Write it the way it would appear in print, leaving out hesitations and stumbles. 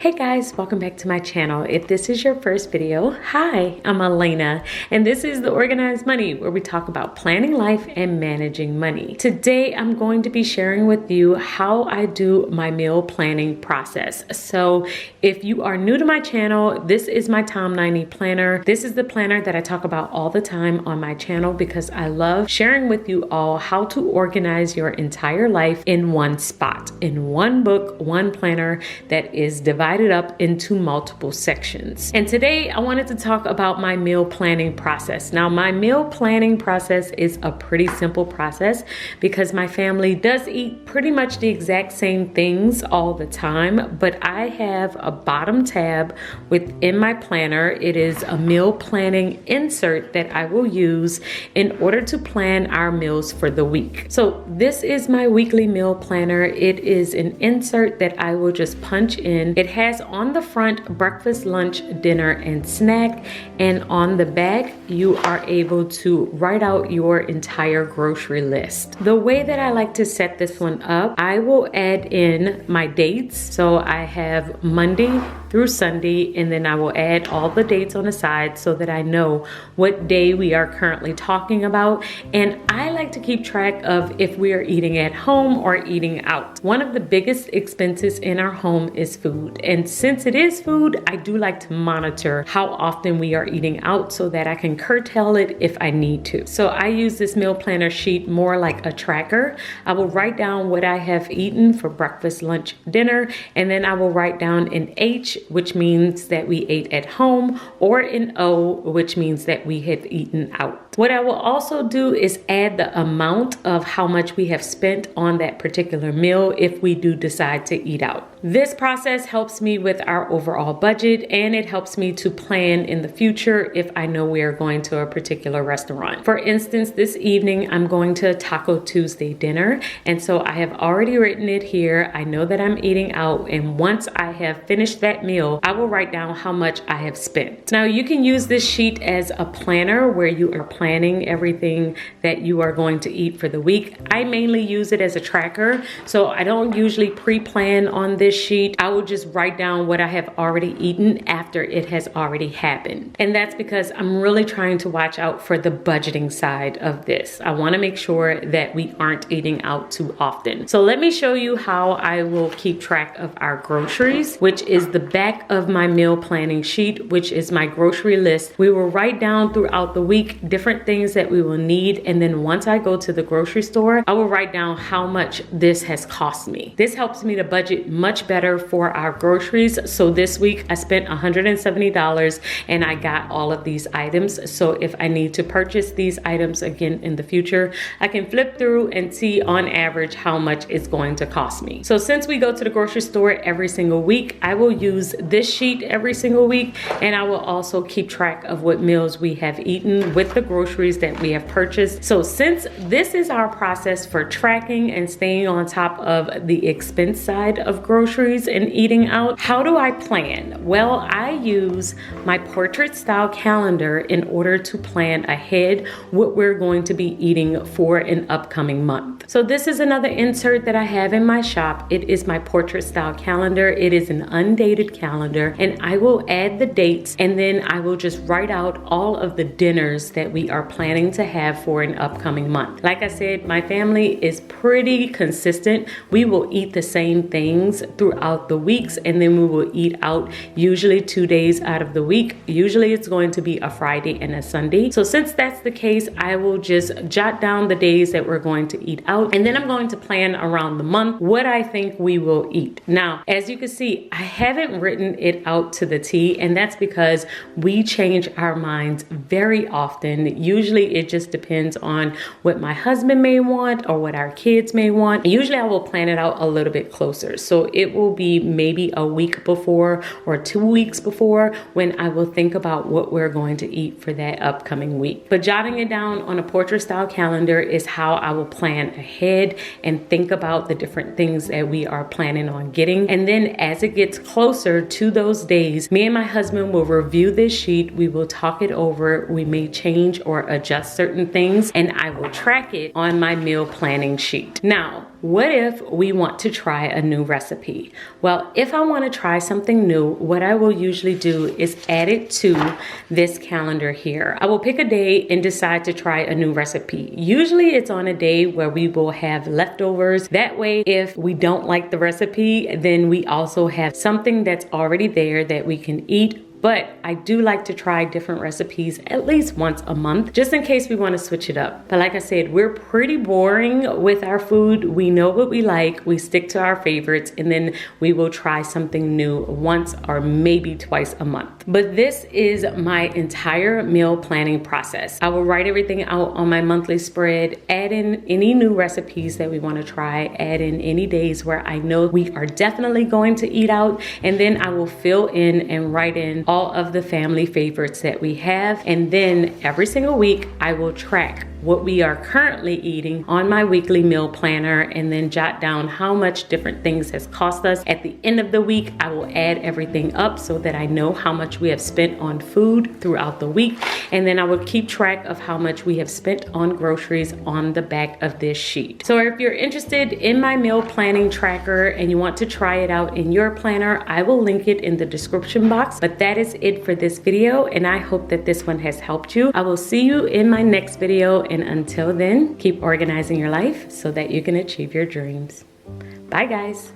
Hey guys, welcome back to my channel. If this is your first video, hi, I'm Alaina, and this is The Organized Money, where we talk about planning life and managing money. Today, I'm going to be sharing with you how I do my meal planning process. So if you are new to my channel, this is my Tom 90 planner. This is the planner that I talk about all the time on my channel because I love sharing with you all how to organize your entire life in one spot, in one book, one planner that is divided up into multiple sections. And today I wanted to talk about my meal planning process. Now, my meal planning process is a pretty simple process because my family does eat pretty much the exact same things all the time, but I have a bottom tab within my planner. It is a meal planning insert that I will use in order to plan our meals for the week. So this is my weekly meal planner. It is an insert that I will just punch in. It has on the front breakfast, lunch, dinner, and snack, and on the back you are able to write out your entire grocery list. The way that I like to set this one up, I will add in my dates. So I have Monday through Sunday, and then I will add all the dates on the side so that I know what day we are currently talking about. And I like to keep track of if we are eating at home or eating out. One of the biggest expenses in our home is food. And since it is food, I do like to monitor how often we are eating out so that I can curtail it if I need to. So I use this meal planner sheet more like a tracker. I will write down what I have eaten for breakfast, lunch, dinner, and then I will write down an H, which means that we ate at home, or an O, which means that we have eaten out. What I will also do is add the amount of how much we have spent on that particular meal if we do decide to eat out. This process helps me with our overall budget, and it helps me to plan in the future if I know we are going to a particular restaurant. For instance, this evening I'm going to a Taco Tuesday dinner, and so I have already written it here. I know that I'm eating out, and once I have finished that meal, I will write down how much I have spent. Now, you can use this sheet as a planner where you are planning everything that you are going to eat for the week. I mainly use it as a tracker, so I don't usually pre-plan on this sheet. I will just write down what I have already eaten after it has already happened. And that's because I'm really trying to watch out for the budgeting side of this. I want to make sure that we aren't eating out too often. So let me show you how I will keep track of our groceries, which is the back of my meal planning sheet, which is my grocery list. We will write down throughout the week different things that we will need, and then once I go to the grocery store, I will write down how much this has cost me. This helps me to budget much better for our groceries. So this week I spent $170 and I got all of these items. So if I need to purchase these items again in the future, I can flip through and see on average how much it's going to cost me. So since we go to the grocery store every single week, I will use this sheet every single week, and I will also keep track of what meals we have eaten with the groceries that we have purchased. So since this is our process for tracking and staying on top of the expense side of groceries and eating out, how do I plan? Well, I use my portrait style calendar in order to plan ahead what we're going to be eating for an upcoming month. So this is another insert that I have in my shop. It is my portrait style calendar. It is an undated calendar, and I will add the dates, and then I will just write out all of the dinners that we are planning to have for an upcoming month. Like I said, my family is pretty consistent. We will eat the same things throughout the weeks, and then we will eat out usually 2 days out of the week. Usually it's going to be a Friday and a Sunday. So since that's the case, I will just jot down the days that we're going to eat out, and then I'm going to plan around the month what I think we will eat. Now, as you can see, I haven't written it out to the T, and that's because we change our minds very often. Usually it just depends on what my husband may want or what our kids may want. Usually I will plan it out a little bit closer. So it will be maybe a week before or 2 weeks before when I will think about what we're going to eat for that upcoming week. But jotting it down on a portrait style calendar is how I will plan ahead and think about the different things that we are planning on getting. And then as it gets closer to those days, me and my husband will review this sheet. We will talk it over. We may change or adjust certain things, and I will track it on my meal planning sheet. Now, what if we want to try a new recipe? Well, if I want to try something new, what I will usually do is add it to this calendar here. I will pick a day and decide to try a new recipe. Usually it's on a day where we will have leftovers. That way, if we don't like the recipe, then we also have something that's already there that we can eat. But I do like to try different recipes at least once a month, just in case we want to switch it up. But like I said, we're pretty boring with our food. We know what we like, we stick to our favorites, and then we will try something new once or maybe twice a month. But this is my entire meal planning process. I will write everything out on my monthly spread, add in any new recipes that we want to try, add in any days where I know we are definitely going to eat out, and then I will fill in and write in all of the family favorites that we have. And then every single week, I will track what we are currently eating on my weekly meal planner and then jot down how much different things has cost us. At the end of the week, I will add everything up so that I know how much we have spent on food throughout the week. And then I will keep track of how much we have spent on groceries on the back of this sheet. So if you're interested in my meal planning tracker and you want to try it out in your planner, I will link it in the description box. But that is it for this video, and I hope that this one has helped you. I will see you in my next video. And until then, keep organizing your life so that you can achieve your dreams. Bye, guys.